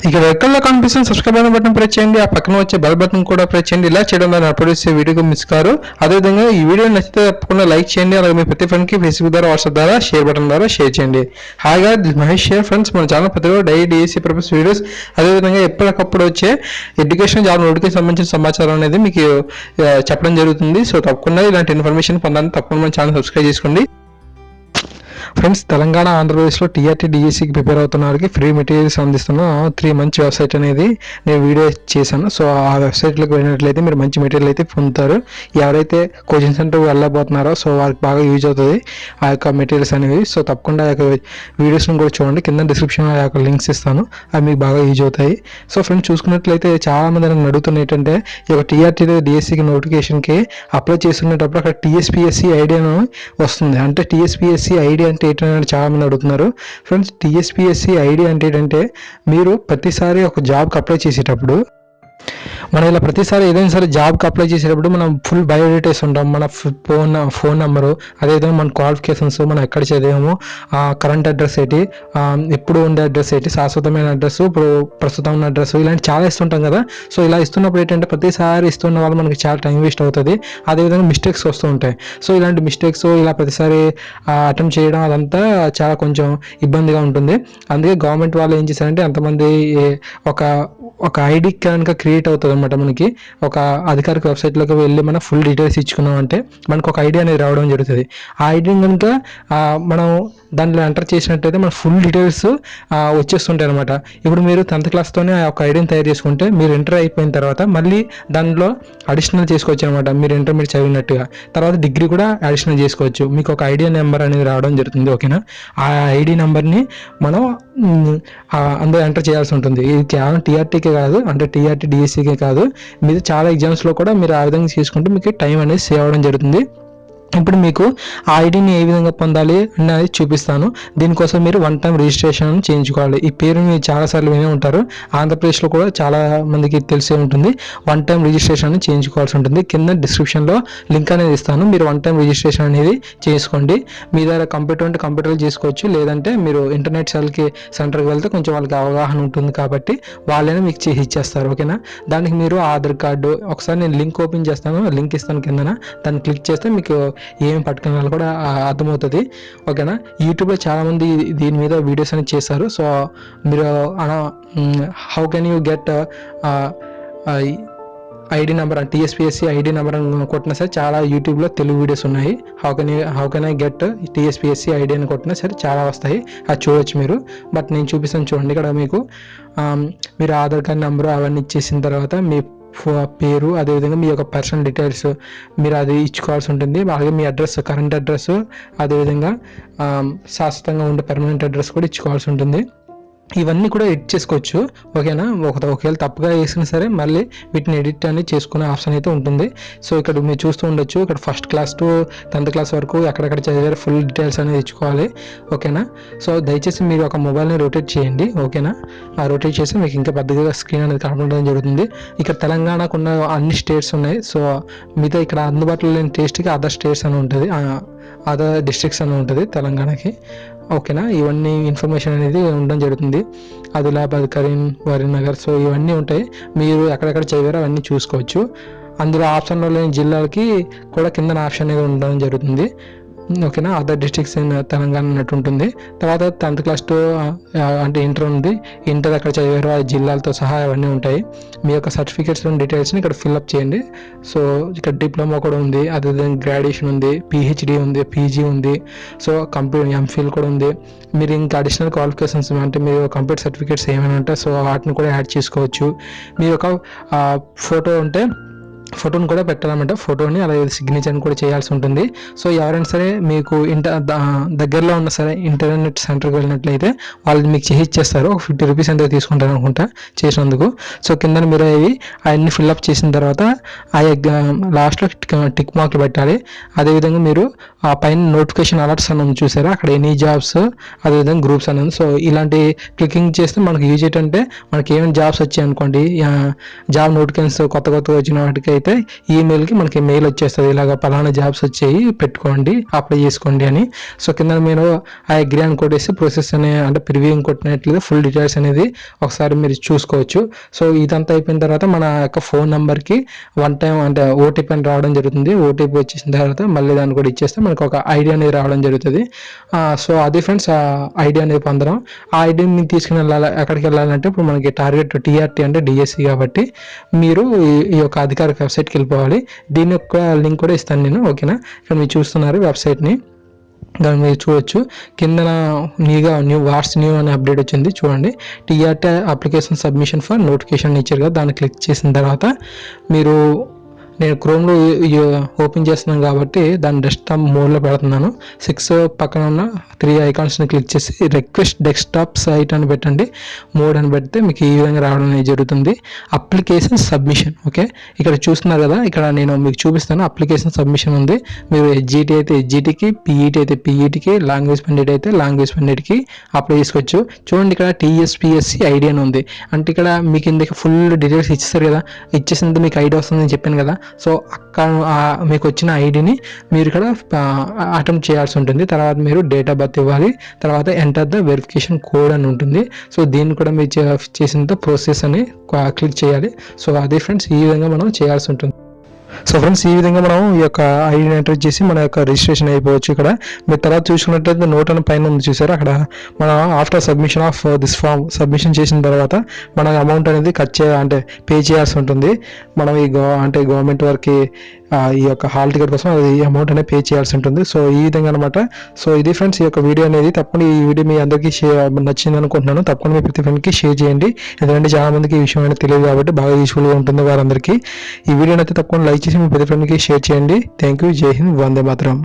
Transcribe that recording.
ఇక red colour కనిపిస్తున్న subscribe button press చేయండి, ఆ పక్కన వచ్చే బెల్ బటన్ కూడా ప్రెస్ చేయండి. ఇలా చేయడం ద్వారా అప్లోడ్ చేసే వీడియోకి మిస్ కారు. అదేవిధంగా ఈ వీడియో నచ్చితే తప్పకుండా లైక్ చేయండి, అలాగే మీ ప్రతి ఫ్రెండ్కి ఫేస్బుక్ ద్వారా, వాట్సాప్ ద్వారా, షేర్ బటన్ ద్వారా షేర్ చేయండి. హాయిగా మహేష్ షేర్ ఫ్రెండ్స్, మన ఛానల్ ప్రతిరోజు డైలీ డిఎస్సీ పర్పస్ వీడియోస్, అదేవిధంగా ఎప్పటికప్పుడు వచ్చే ఎడ్యుకేషన్ జాబ్ నోటికి సంబంధించిన సమాచారం అనేది మీకు చెప్పడం జరుగుతుంది. సో తప్పకుండా ఇలాంటి ఇన్ఫర్మేషన్ పొందాలని తప్పకుండా మన ఛానల్ సబ్స్క్రైబ్ చేసుకోండి. ఫ్రెండ్స్, తెలంగాణ ఆంధ్రప్రదేశ్లో టీఆర్టీ డిఎస్సికి ప్రిపేర్ అవుతున్న వారికి ఫ్రీ మెటీరియల్స్ అందిస్తున్న 3 మంచి వెబ్సైట్ అనేది నేను వీడియో చేశాను. సో ఆ వెబ్సైట్లోకి వెళ్ళినట్లయితే మీరు మంచి మెటీరియల్ అయితే పొందుతారు. ఎవరైతే కోచింగ్ సెంటర్ వెళ్ళబోతున్నారో సో వారికి బాగా యూజ్ అవుతుంది ఆ యొక్క మెటీరియల్స్ అనేవి. సో తప్పకుండా ఆ యొక్క వీడియోస్ని కూడా చూడండి, కింద డిస్క్రిప్షన్లో ఆ యొక్క లింక్స్ ఇస్తాను, అవి మీకు బాగా యూజ్ అవుతాయి. సో ఫ్రెండ్స్, చూసుకున్నట్లయితే చాలామంది నన్ను అడుగుతున్న ఏంటంటే ఈ యొక్క టీఆర్టీ డిఎస్సికి నోటిఫికేషన్కి అప్లై చేస్తున్నప్పుడు అక్కడ టీఎస్పీఎస్సీ ఐడియాను వస్తుంది. అంటే టీఎస్పీఎస్సీ ఐడి అంటే ఏంటంటే చాలా మంది అడుగుతున్నారు. ఫ్రెండ్స్, టీఎస్పీఎస్సీ ఐడి అంటే ఏంటంటే మీరు ప్రతిసారి ఒక జాబ్కి అప్లై చేసేటప్పుడు మనం ఇలా ప్రతిసారి ఏదైనా సరే జాబ్కి అప్లై చేసేటప్పుడు మనం ఫుల్ బయోడేటాస్ ఉంటాం, మన ఫోన్ నెంబరు, అదేవిధంగా మన క్వాలిఫికేషన్స్, మనం ఎక్కడ చదివామో, కరెంట్ అడ్రస్ ఏంటి, ఇప్పుడు ఉండే అడ్రస్ ఏంటి, శాశ్వతమైన అడ్రస్, ఇప్పుడు ప్రస్తుతం ఉన్న అడ్రస్, ఇలాంటి చాలా ఇస్తుంటాం కదా. సో ఇలా ఇస్తున్నప్పుడు ఏంటంటే ప్రతిసారి ఇస్తున్న వాళ్ళు మనకి చాలా టైం వేస్ట్ అవుతుంది, అదేవిధంగా మిస్టేక్స్ వస్తూ ఉంటాయి. సో ఇలాంటి మిస్టేక్స్ ఇలా ప్రతిసారి అటెంప్ట్ చేయడం అదంతా చాలా కొంచెం ఇబ్బందిగా ఉంటుంది. అందుకే గవర్నమెంట్ వాళ్ళు ఏం చేశారంటే అంతమంది ఒక ఐడి కనుక క్రియేట్ అవుతుంది అనమాట. మనకి ఒక అధికారిక వెబ్సైట్లోకి వెళ్ళి మనం ఫుల్ డీటెయిల్స్ ఇచ్చుకున్నాం అంటే మనకు ఒక ఐడి అనేది రావడం జరుగుతుంది. ఆ ఐడిని కనుక మనం దాంట్లో ఎంటర్ చేసినట్టయితే మన ఫుల్ డీటెయిల్స్ వచ్చేస్తుంటాయి అనమాట. ఇప్పుడు మీరు 10th క్లాస్తోనే ఆ ఒక ఐడిని తయారు చేసుకుంటే మీరు ఎంటర్ అయిపోయిన తర్వాత మళ్ళీ దాంట్లో అడిషనల్ చేసుకోవచ్చు అనమాట. మీరు ఇంటర్మీడియట్ చదివినట్టుగా తర్వాత డిగ్రీ కూడా అడిషనల్ చేసుకోవచ్చు. మీకు ఒక ఐడి నెంబర్ అనేది రావడం జరుగుతుంది. ఓకేనా, ఆ ఐడి నెంబర్ని మనం అందులో ఎంటర్ చేయాల్సి ఉంటుంది. ఇది కేవలం టీఆర్టీకే కాదు, అంటే టీఆర్టీ డిఎస్సికే కాదు, మీరు చాలా ఎగ్జామ్స్లో కూడా మీరు ఆ విధంగా చేసుకుంటే మీకు టైం అనేది సేవ్ అవ్వడం జరుగుతుంది. ఇప్పుడు మీకు ఆ ఐడిని ఏ విధంగా పొందాలి అనేది చూపిస్తాను. దీనికోసం మీరు 1 టైం రిజిస్ట్రేషన్ చేయించుకోవాలి. ఈ పేరు మీరు చాలాసార్లు వినే ఉంటారు, ఆంధ్రప్రదేశ్లో కూడా చాలా మందికి తెలిసే ఉంటుంది. 1 టైం రిజిస్ట్రేషన్ చేయించుకోవాల్సి ఉంటుంది. కింద డిస్క్రిప్షన్లో లింక్ అనేది ఇస్తాను, మీరు 1 టైం రిజిస్ట్రేషన్ అనేది చేసుకోండి. మీ దగ్గర కంప్యూటర్ అంటే కంప్యూటర్లు చేసుకోవచ్చు, లేదంటే మీరు ఇంటర్నెట్ సెంటర్కి వెళ్తే కొంచెం వాళ్ళకి అవగాహన ఉంటుంది కాబట్టి వాళ్ళైనా మీకు చేసి ఇచ్చేస్తారు. ఓకేనా, దానికి మీరు ఆధార్ కార్డు ఒకసారి నేను లింక్ ఓపెన్ చేస్తాను, లింక్ ఇస్తాను కిందన, దాన్ని క్లిక్ చేస్తే మీకు ఏమి పట్టుకునే కూడా అర్థమవుతుంది. ఓకేనా, యూట్యూబ్లో చాలామంది దీని మీద వీడియోస్ అనేది చేశారు. సో మీరు how can you get ID number, TSPSC ID number అని కొట్టినా సరే చాలా యూట్యూబ్లో తెలుగు వీడియోస్ ఉన్నాయి. How can I get TSPSC ID అని కొట్టినా సరే చాలా వస్తాయి, అది చూడవచ్చు మీరు. బట్ నేను చూపిస్తాను చూడండి. ఇక్కడ మీకు మీరు ఆధార్ కార్డ్ నెంబరు అవన్నీ ఇచ్చేసిన తర్వాత మీ పేరు, అదేవిధంగా మీ యొక్క పర్సనల్ డీటెయిల్స్ మీరు అది ఇచ్చుకోవాల్సి ఉంటుంది. అలాగే మీ అడ్రస్, కరెంట్ అడ్రస్, అదేవిధంగా శాశ్వతంగా ఉండే పర్మనెంట్ అడ్రస్ కూడా ఇచ్చుకోవాల్సి ఉంటుంది. ఇవన్నీ కూడా ఎడిట్ చేసుకోవచ్చు. ఓకేనా, ఒకవేళ తప్పుగా వేసినా సరే మళ్ళీ వీటిని ఎడిట్ అనేది చేసుకునే ఆప్షన్ అయితే ఉంటుంది. సో ఇక్కడ మీరు చూస్తూ ఉండొచ్చు, ఇక్కడ 1st class to 10th class వరకు ఎక్కడెక్కడ చదివారు ఫుల్ డీటెయిల్స్ అనేది ఇచ్చుకోవాలి. ఓకేనా, సో దయచేసి మీరు ఒక మొబైల్ని రొటేట్ చేయండి. ఓకేనా, ఆ రొటేట్ చేసి మీకు ఇంకా పెద్దగా స్క్రీన్ అనేది కనపడడం జరుగుతుంది. ఇక్కడ తెలంగాణకు ఉన్న అన్ని స్టేట్స్ ఉన్నాయి. సో మిగతా ఇక్కడ అందుబాటులో లేని టేస్ట్కి అదర్ స్టేట్స్ అని ఉంటుంది, అదర్ డిస్ట్రిక్ట్స్ అని ఉంటుంది తెలంగాణకి. ఓకేనా, ఇవన్నీ ఇన్ఫర్మేషన్ అనేది ఉండడం జరుగుతుంది. ఆదిలాబాద్, కరీంనగర్, సో ఇవన్నీ ఉంటాయి. మీరు ఎక్కడెక్కడ చదివారో అవన్నీ చూసుకోవచ్చు. అందులో ఆప్షన్లో లేని జిల్లాలకి కూడా కింద ఆప్షన్ అనేది ఉండడం జరుగుతుంది. ఓకేనా, అదర్ డిస్ట్రిక్ట్స్ ఇన్ తెలంగాణ అన్నట్టు ఉంటుంది. తర్వాత 10th క్లాస్ టు అంటే ఇంటర్ ఉంది, ఇంటర్ ఎక్కడ చదివారో ఆ జిల్లాలతో సహా అవన్నీ ఉంటాయి. మీ యొక్క సర్టిఫికేట్స్ డీటెయిల్స్ని ఇక్కడ ఫిల్అప్ చేయండి. సో ఇక్కడ డిప్లొమా కూడా ఉంది, అదేవిధంగా గ్రాడ్యుయేషన్ ఉంది, పిహెచ్డి ఉంది, పీజీ ఉంది, సో ఎంఫిల్ కూడా ఉంది. మీరు ఇంకా అడిషనల్ క్వాలిఫికేషన్స్ అంటే మీరు కంప్యూటర్ సర్టిఫికేట్స్ ఏమైనా ఉంటాయి సో వాటిని కూడా యాడ్ చేసుకోవచ్చు. మీ యొక్క ఫోటో ఉంటే ఫోటోని కూడా పెట్టాలన్నమాట, ఫోటోని అలాగే సిగ్నేచర్ని కూడా చేయాల్సి ఉంటుంది. సో ఎవరైనా సరే మీకు దగ్గరలో ఉన్న సరే ఇంటర్నెట్ సెంటర్కి వెళ్ళినట్లయితే వాళ్ళు మీకు చేయిచ్చేస్తారు. ఒక 50 రూపీస్ ఎంత తీసుకుంటారు అనుకుంటా చేసినందుకు. సో కింద మీరు అవన్నీ ఫిల్అప్ చేసిన తర్వాత లాస్ట్లో టిక్ మార్క్లు పెట్టాలి. అదేవిధంగా మీరు ఆ పైన నోటిఫికేషన్ అలర్ట్స్ అని చూసారా, అక్కడ ఎనీ జాబ్స్, అదేవిధంగా గ్రూప్స్ అనేది. సో ఇలాంటి క్లికింగ్ చేస్తే మనకు యూజ్ ఏంటంటే మనకి ఏమైనా జాబ్స్ వచ్చాయి అనుకోండి, జాబ్ నోటిఫికేషన్స్ కొత్త వచ్చిన వాటికి అయితే ఈమెయిల్కి మనకి మెయిల్ వచ్చేస్తుంది, ఇలాగ పలానా జాబ్స్ వచ్చాయి పెట్టుకోండి అప్లై చేసుకోండి అని. సో కింద మీరు ఆ అగ్రీ అని కొట్టేసి ప్రాసెస్ అంటే ప్రివ్యూయింగ్ కొట్టినట్లయితే ఫుల్ డీటెయిల్స్ అనేది ఒకసారి మీరు చూసుకోవచ్చు. సో ఇదంతా అయిపోయిన తర్వాత మన యొక్క ఫోన్ నెంబర్కి వన్ టైం అంటే ఓటీపీ అని రావడం జరుగుతుంది. ఓటీపీ వచ్చేసిన తర్వాత మళ్ళీ దాన్ని కూడా ఇచ్చేస్తే మనకు ఒక ఐడి అనేది రావడం జరుగుతుంది. సో అది ఫ్రెండ్స్, ఆ ఐడి అనేది పొందడం. ఆ ఐడిని తీసుకుని వెళ్ళాలి. ఎక్కడికి వెళ్ళాలంటే ఇప్పుడు మనకి టార్గెట్ టీఆర్టీ అంటే డిఎస్సి కాబట్టి మీరు ఈ యొక్క అధికారిక వెబ్సైట్కి వెళ్ళిపోవాలి. దీని యొక్క లింక్ కూడా ఇస్తాను నేను, ఓకేనా. ఇక్కడ మీరు చూస్తున్నారు వెబ్సైట్ని, దాన్ని మీరు చూడొచ్చు. కింద న్యూ వాట్స్ న్యూ అనే అప్డేట్ వచ్చింది చూడండి. TRT application submission for notification ఇచ్చారు కదా, దాన్ని క్లిక్ చేసిన తర్వాత మీరు, నేను క్రోమ్లో ఓపెన్ చేస్తున్నాను కాబట్టి దాన్ని డెస్క్టాప్ మోడ్లో పెడుతున్నాను. 6 పక్కన ఉన్న 3 ఐకాన్స్ని క్లిక్ చేసి రిక్వెస్ట్ డెస్క్టాప్ సైట్ అని పెట్టండి. మోడ్ అని పెడితే మీకు ఈ విధంగా రావడం అనేది జరుగుతుంది. Application submission, okay. ఇక్కడ చూస్తున్నారు కదా, ఇక్కడ నేను మీకు చూపిస్తాను. అప్లికేషన్ సబ్మిషన్ ఉంది. మీరు హెచ్జిటి అయితే హెచ్జిటికి, పిఈటి అయితే పిఈటికి, లాంగ్వేజ్ పండిట్ అయితే లాంగ్వేజ్ పండిట్కి అప్లై చేసుకోవచ్చు. చూడండి ఇక్కడ టీఎస్పిఎస్సి ఐడి అని ఉంది. అంటే ఇక్కడ మీకు ఇందుకు ఫుల్ డీటెయిల్స్ ఇచ్చేస్తారు కదా, ఇచ్చేసినంత మీకు ఐడి వస్తుందని చెప్పాను కదా. సో అక్కడ మీకు వచ్చిన ఐడిని మీరు ఇక్కడ అటెంప్ట్ చేయాల్సి ఉంటుంది. తర్వాత మీరు డేట్ ఆఫ్ బర్త్ ఇవ్వాలి. తర్వాత ఎంటర్ ద వెరిఫికేషన్ కోడ్ అని ఉంటుంది. సో దీన్ని కూడా మీరు చేసిన ప్రాసెస్ అని క్లిక్ చేయాలి. సో అదే ఫ్రెండ్స్, ఈ విధంగా మనం చేయాల్సి ఉంటుంది. సో ఫ్రెండ్స్, ఈ విధంగా మనం ఈ యొక్క ఐడిని ఎంటర్ చేసి మన యొక్క రిజిస్ట్రేషన్ అయిపోవచ్చు. ఇక్కడ మీరు తర్వాత చూసుకున్నట్లయితే నోట్ అని పైన ఉంది చూసారు, అక్కడ మనం after submission of this form submission చేసిన తర్వాత మన అమౌంట్ అనేది అంటే పే చేయాల్సి ఉంటుంది. మనం అంటే గవర్నమెంట్ వారికి ఈ యొక్క హాల్ టికెట్ కోసం అది అమౌంట్ అనేది పే చేయాల్సి ఉంటుంది. సో ఈ విధంగా అనమాట. సో ఇది ఫ్రెండ్స్ ఈ యొక్క వీడియో అనేది. తప్పకుండా ఈ వీడియో మీ అందరికీ నచ్చింది అనుకుంటున్నాను. తప్పకుండా మీ ప్రతి ఫ్రెండ్కి షేర్ చేయండి. ఎందుకంటే చాలా మందికి ఈ విషయం అనేది తెలియదు కాబట్టి బాగా యూస్ఫుల్గా ఉంటుంది వారందరికీ. ఈ వీడియోని అయితే తప్పకుండా లైక్ చేసి మీ ప్రతి ఫ్రెండ్కి షేర్ చేయండి. Thank you. జై హింద్. వందే మాతరం.